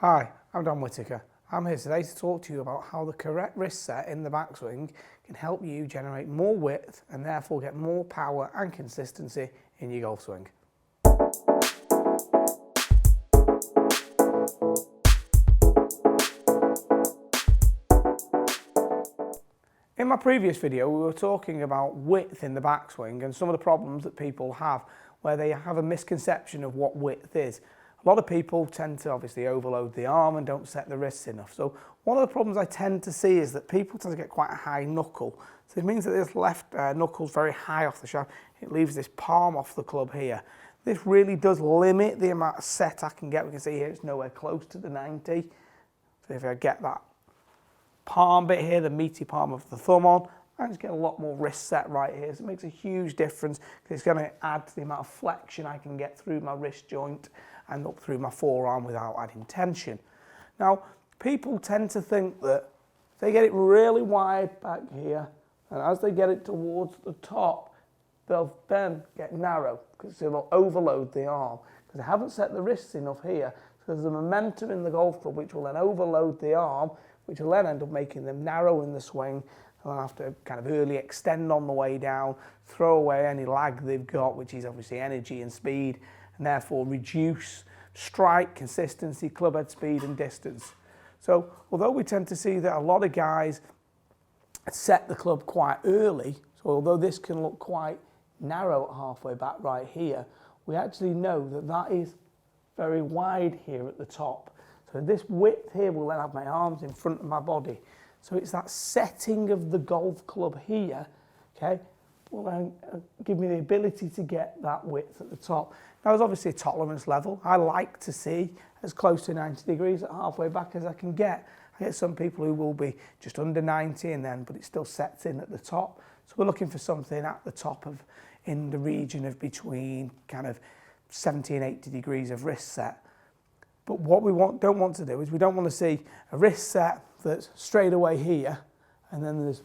Hi, I'm Dan Whittaker. I'm here today to talk to you about how the correct wrist set in the backswing can help you generate more width and therefore get more power and consistency in your golf swing. In my previous video, we were talking about width in the backswing and some of the problems that people have where they have a misconception of what width is. A lot of people tend to obviously overload the arm and don't set the wrists enough. So one of the problems I tend to see is that people tend to get quite a high knuckle. So it means that this left knuckle is very high off the shaft. It leaves this palm off the club here. This really does limit the amount of set I can get. We can see here it's nowhere close to the 90. So if I get that palm bit here, the meaty palm of the thumb on, I just get a lot more wrist set right here. So it makes a huge difference because it's going to add to the amount of flexion I can get through my wrist joint and up through my forearm without adding tension. Now, people tend to think that if they get it really wide back here, and as they get it towards the top, they'll then get narrow because they'll overload the arm because they haven't set the wrists enough here. So there's a momentum in the golf club which will then overload the arm, which will then end up making them narrow in the swing. They'll have to kind of early extend on the way down, throw away any lag they've got, which is obviously energy and speed, and therefore reduce strike, consistency, club head speed and distance. So although we tend to see that a lot of guys set the club quite early, so although this can look quite narrow at halfway back right here, we actually know that that is very wide here at the top. So this width here will then have my arms in front of my body. So it's that setting of the golf club here, okay, will then give me the ability to get that width at the top. Now there's obviously a tolerance level. I like to see as close to 90 degrees at halfway back as I can get. I get some people who will be just under 90 and then, but it still sets in at the top. So we're looking for something at the top of, in the region of between kind of 70 and 80 degrees of wrist set. But what we don't want to do is we don't want to see a wrist set that's straight away here and then there's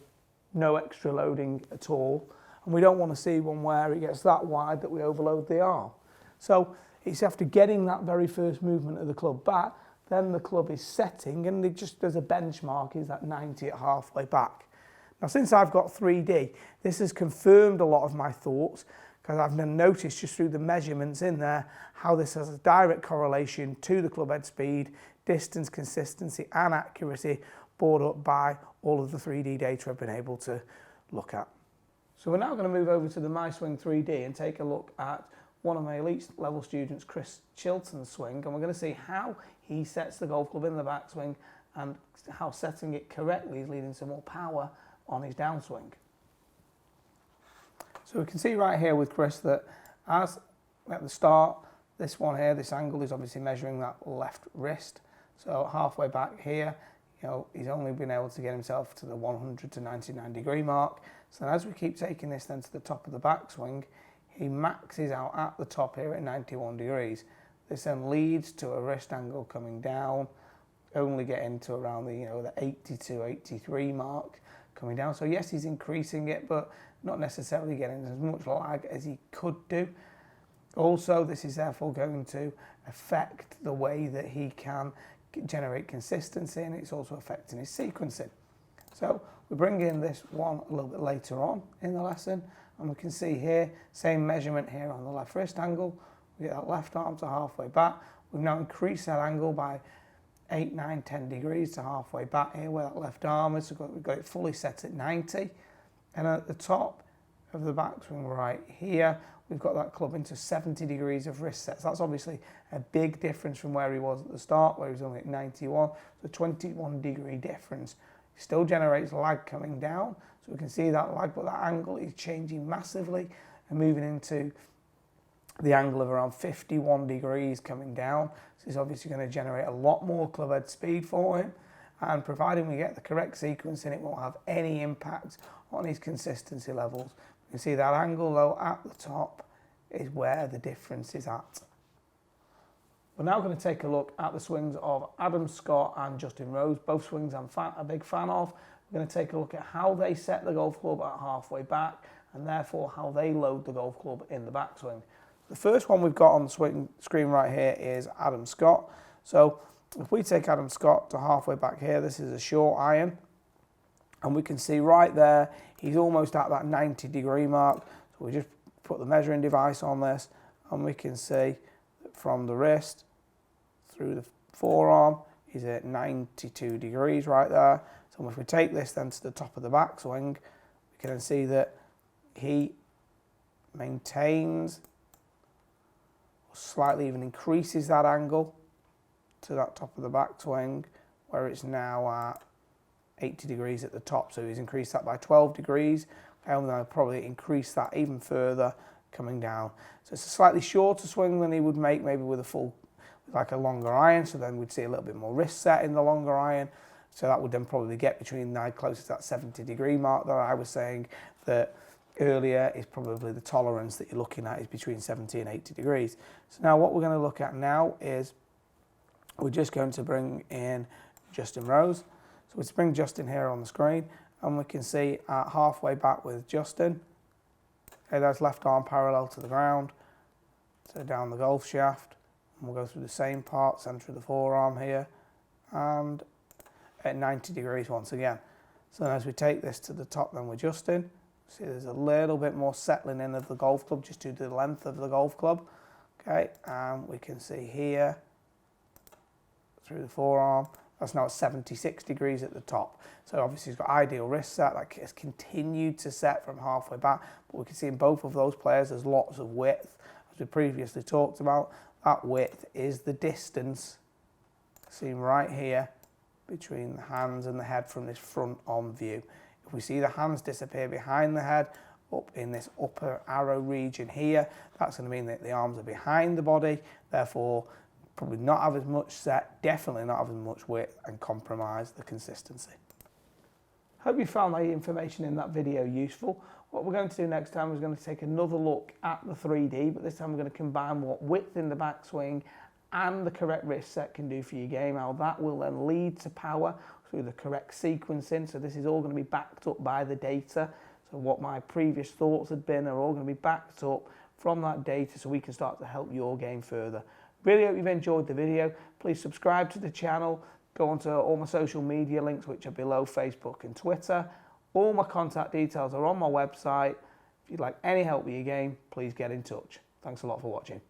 no extra loading at all. And we don't want to see one where it gets that wide that we overload the arm. So it's after getting that very first movement of the club back, then the club is setting and it just as a benchmark is that 90 at halfway back. Now since I've got 3D, this has confirmed a lot of my thoughts because I've noticed just through the measurements in there how this has a direct correlation to the club head speed, distance, consistency and accuracy brought up by all of the 3D data I've been able to look at. So we're now going to move over to the MySwing 3D and take a look at one of my elite level students, Chris Chilton's swing, and we're going to see how he sets the golf club in the backswing and how setting it correctly is leading to more power on his downswing. So we can see right here with Chris that as at the start, this one here, this angle is obviously measuring that left wrist. So halfway back here, he's only been able to get himself to the 100 to 99 degree mark. So as we keep taking this then to the top of the backswing, he maxes out at the top here at 91 degrees. This then leads to a wrist angle coming down, only getting to around the 82, 83 mark coming down. So yes, he's increasing it, but not necessarily getting as much lag as he could do. Also, this is therefore going to affect the way that he can generate consistency, and it's also affecting his sequencing. So we bring in this one a little bit later on in the lesson, and we can see here, same measurement here on the left wrist angle. We get that left arm to halfway back. We've now increased that angle by 8, 9, 10 degrees to halfway back here where that left arm is. So we've got it fully set at 90. And at the top of the backswing right here, we've got that club into 70 degrees of wrist set. So that's obviously a big difference from where he was at the start, where he was only at 91. So 21 degree difference. It still generates lag coming down. So we can see that lag, but that angle is changing massively and moving into the angle of around 51 degrees coming down. So it's obviously going to generate a lot more club head speed for him. And providing we get the correct sequence in, it won't have any impact on his consistency levels. You can see that angle though at the top is where the difference is at. We're now going to take a look at the swings of Adam Scott and Justin Rose, both swings I'm a big fan of. We're going to take a look at how they set the golf club at halfway back and therefore how they load the golf club in the backswing. The first one we've got on the screen right here is Adam Scott. So If we take Adam Scott to halfway back here, this is a short iron, and we can see right there, he's almost at that 90-degree mark. So we just put the measuring device on this, and we can see that from the wrist through the forearm, he's at 92 degrees right there. So if we take this then to the top of the backswing, we can then see that he maintains, or slightly even increases that angle to that top of the backswing, where it's now at 80 degrees at the top. So he's increased that by 12 degrees. And I'll probably increase that even further coming down. So it's a slightly shorter swing than he would make maybe with a full, like a longer iron. So then we'd see a little bit more wrist set in the longer iron. So that would then probably get between closer to that 70-degree mark that I was saying that earlier is probably the tolerance that you're looking at is between 70 and 80 degrees. So now what we're going to look at now is we're just going to bring in Justin Rose. So let's bring Justin here on the screen, and we can see at halfway back with Justin, okay, that's left arm parallel to the ground, so down the golf shaft, and we'll go through the same part, centre of the forearm here, and at 90 degrees once again. So then as we take this to the top then with Justin, see there's a little bit more settling in of the golf club just due to the length of the golf club, okay, and we can see here, through the forearm, that's now at 76 degrees at the top. So obviously he's got ideal wrist set, like it's continued to set from halfway back, but we can see in both of those players there's lots of width. As we previously talked about, that width is the distance seen right here between the hands and the head from this front on view. If we see the hands disappear behind the head, up in this upper arrow region here, that's going to mean that the arms are behind the body, therefore probably not have as much set, definitely not have as much width, and compromise the consistency. Hope you found the information in that video useful. What we're going to do next time is going to take another look at the 3D, but this time we're going to combine what width in the backswing and the correct wrist set can do for your game, how that will then lead to power through the correct sequencing. So this is all going to be backed up by the data. So what my previous thoughts had been are all going to be backed up from that data so we can start to help your game further. Really hope you've enjoyed the video. Please subscribe to the channel. Go onto all my social media links, which are below, Facebook and Twitter. All my contact details are on my website. If you'd like any help with your game, please get in touch. Thanks a lot for watching.